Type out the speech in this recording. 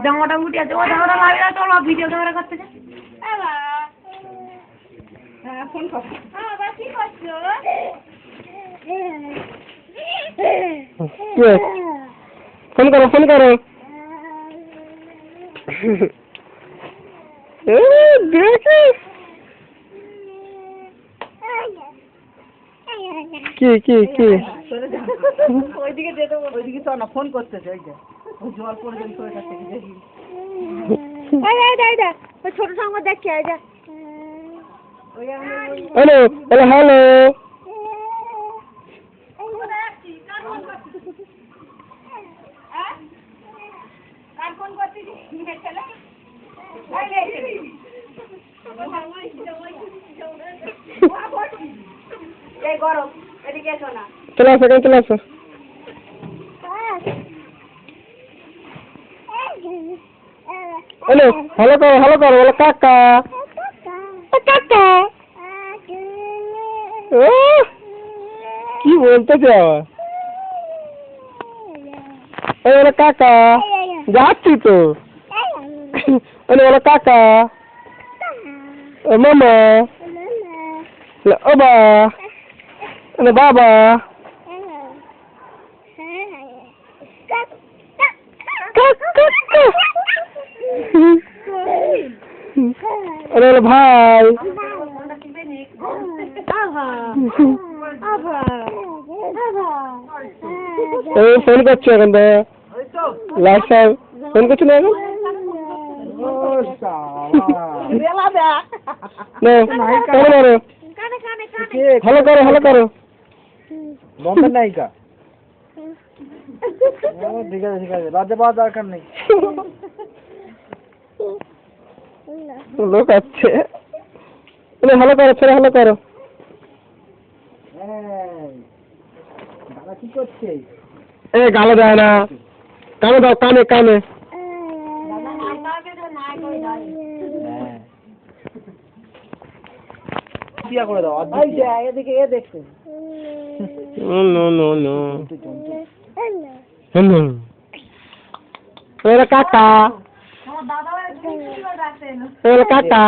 জামাটা উঠে আছে, ও জামাটা লাগে না, চলো ভিডিও ক্যামেরা করতে যা। ফোন কর। কি করছো? ফোন করো, ফোন করো। কি কি কি ওইদিকে যেতে, ওইদিকে চল না, ফোন করতেছে। ওই যে ওই জল পড়ে যাবে তোর কাছ থেকে, দেখি। ছোট সংবাদ দেখছি। Hello hello hello. চলে আসো, চলে আসো। হ্যালো হ্যালো করো, হ্যালো করো, বলো কাকা কাকা। কি বলতেছে আবার? বলো কাকা, যাচ্ছি তো। বলো কাকা, মামা, ও বাবা। বলো ভাই। ফোন করছো এখন তো? লাস্ট টাইম ফোন করছো না এখন? হ্যালো করো, হ্যালো করো। বম্বের নায়িকা। ঠিক আছে, ঠিক আছে, লজ্জা পাওয়ার দরকার নেই। লোক আছে। হ্যালো করো, ছেড়ে হ্যালো করো। দাদা কি করছে? গালে দেয় না, কানে দাও, কানে কানে। বিয়া করে দাও। এদিকে এ দেখছে। No no no. কাকা, কাকা।